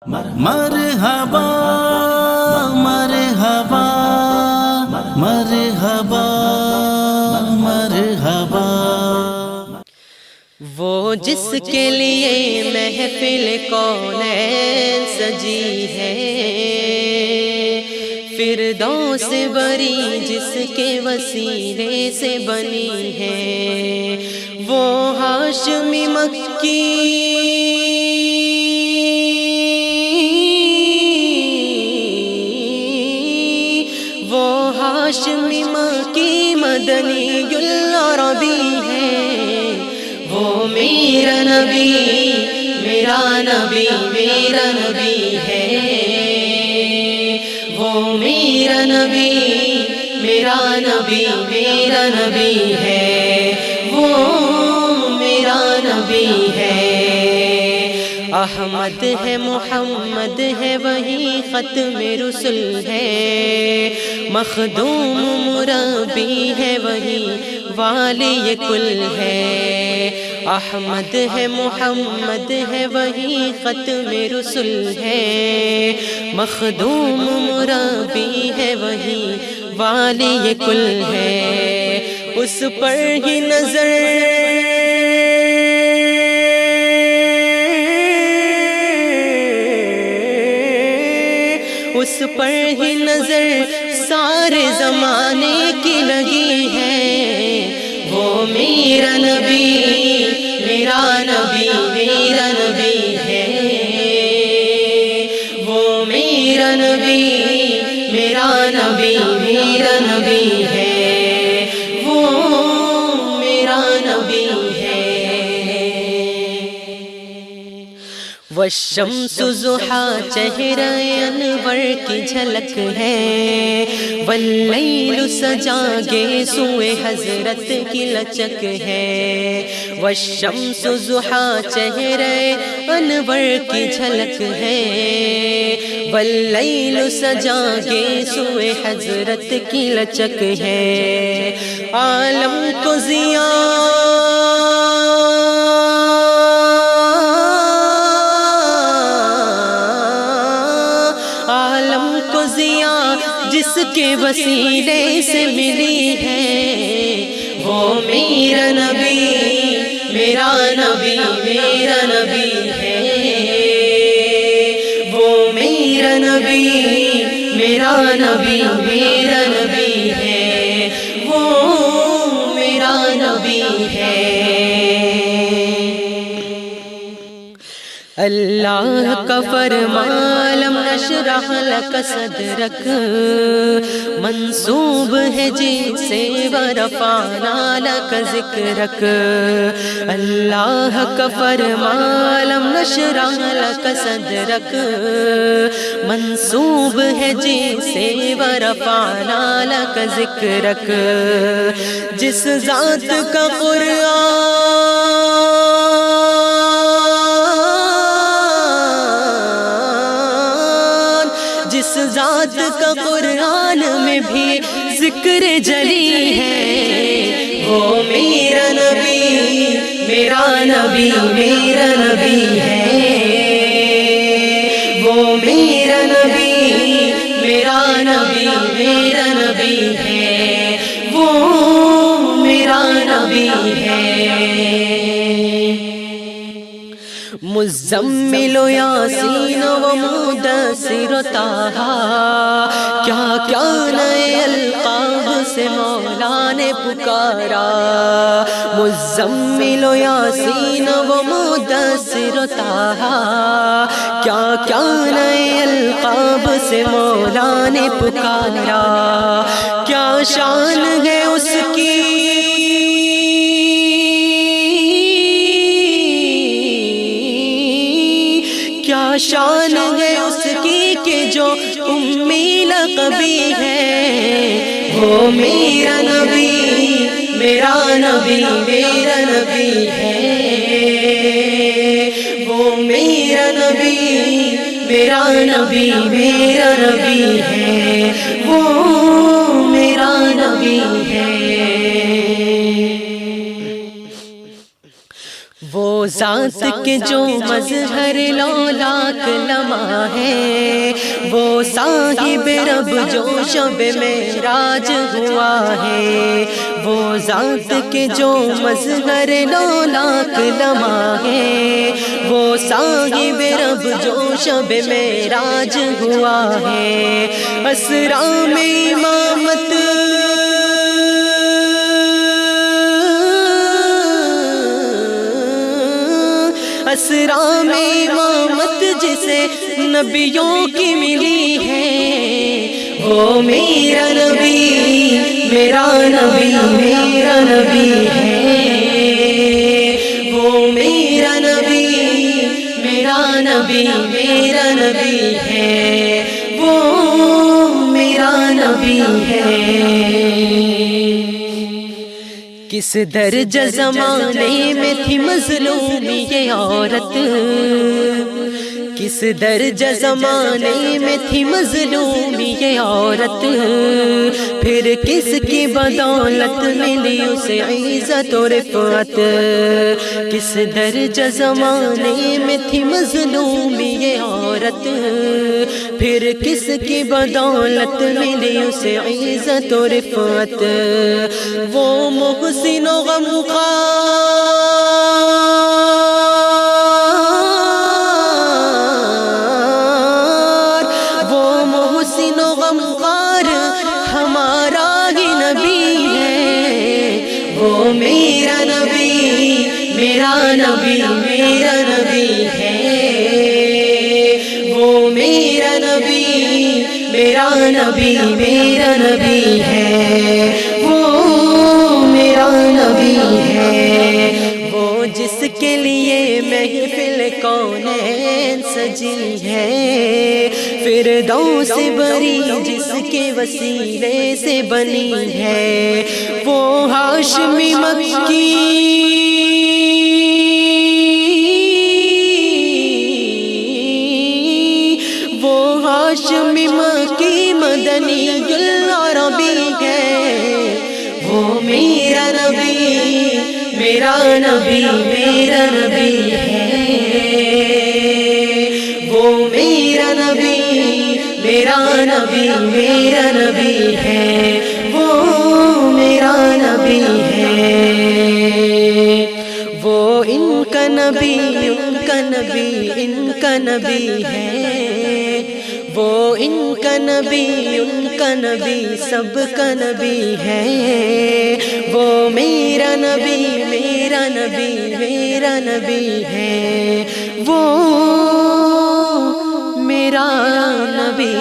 مرحبا مرحبا مرحبا مرحبا، وہ جس کے لیے محفل کونین سجی ہے، فردوس بری جس کے وسیلے سے بنی ہے، وہ ہاشمی مکی ہاشمی مکی مدنی العربی ہے، وہ میرا نبی میرا نبی میرا نبی ہے، وہ میرا نبی میرا نبی میرا نبی ہے، وہ میرا نبی ہے۔ احمد ہے محمد ہے وہی ختم رسل ہے، مخدوم مربی ہے وہی والی کل ہے، احمد ہے محمد ہے وہی ختم رسل ہے، مخدوم مربی ہے وہی والی کل ہے، اس پر ہی نظر اس پر ہی نظر سارے زمانے کی لگی ہے، وہ میرا نبی میرا نبی میرا نبی ہے، وہ میرا نبی میرا نبی میرا نبی ہے، وہ میرا نبی ہے۔ والشمس ضحیٰ چہرہ انور کی جھلک ہے، واللیل سجا گیسوئے حضرت کی لچک ہے، والشمس ضحیٰ چہرہ انور کی جھلک ہے، واللیل سجا گیسوئے حضرت کی لچک ہے، عالم کو جس کے وسیلے سے ملی ہے، وہ میرا نبی میرا نبی میرا نبی ہے، وہ میرا نبی میرا نبی میرا نبی ہے، وہ میرا نبی ہے۔ اللہ کا فرمان لم نشرح لک صدرک منسوب ہے جن سے ورفعنا لک ذکرک، اللہ کا فرمان لم نشرح لک صدرک منسوب ہے جن سے ورفعنا لک ذکرک، جس ذات کا جس ذات کا قرآن میں بھی ذکر جلی ہے، وہ میرا نبی میرا نبی میرا نبی ہے، وہ میرا نبی میرا نبی میرا نبی ہے، وہ میرا نبی ہے۔ مزمل و یاسین و مدثر و طٰہٰ، کیا کیا نئے القاب سے مولا نے پکارا، مزمل و یاسین و مدثر و طٰہٰ، کیا کیا نئے القاب سے مولا نے پکارا، کیا شان ہے اس کی کیا شان ہے اس کی کہ جو امی لقبی ہے، وہ میرا نبی میرا نبی میرا نبی ہے، وہ میرا نبی میرا نبی میرا نبی ہے، وہ میرا نبی ہے۔ وہ ذات کے جو مظہر لولاک لمحہ ہے، وہ صاحب رب جو شب معراج ہوا ہے، وہ ذات کے جو مظہر لولاک لمحہ ہے، وہ صاحب رب جو شب معراج ہوا ہے۔ اسرا میں امامت اسرا میں امامت جسے نبیوں کی ملی ہے، وہ میرا نبی میرا نبی میرا نبی ہے، وہ میرا نبی میرا نبی میرا نبی ہے، وہ میرا نبی ہے۔ کس درجہ زمانے میں تھی مظلوم یہ عورت، کس درجہ زمانے میں تھی مظلوم یہ عورت، پھر کس کی بدولت ملی اسے عزت و رفعت، کس درجہ زمانے میں تھی مظلوم یہ عورت، پھر کس کی بدولت ملی اسے عزت و رفعت۔ وہ محسن و غمخوار، وہ محسن و غمخوار ہمارا ہی نبی ہے، وہ میرا نبی میرا نبی میرا نبی ہے، وہ میرا نبی میرا نبی میرا نبی ہے، وہ میرا نبی ہے۔ وہ جس کے لیے محفل کونین سجی ہے، فردوس بری جس کے وسیلے سے بنی ہے، وہ ہاشمی مکی ہاشمی مکی مدنی العربی ہے، وہ میرا نبی میرا نبی میرا نبی ہے، وہ میرا نبی میرا نبی میرا نبی ہے، وہ میرا نبی ہے۔ وہ ان کا نبی ان کا نبی ان کا نبی ہے، وہ ان کا نبی ان کا نبی سب کا نبی ہے، وہ میرا نبی میرا نبی میرا نبی ہے، وہ میرا نبی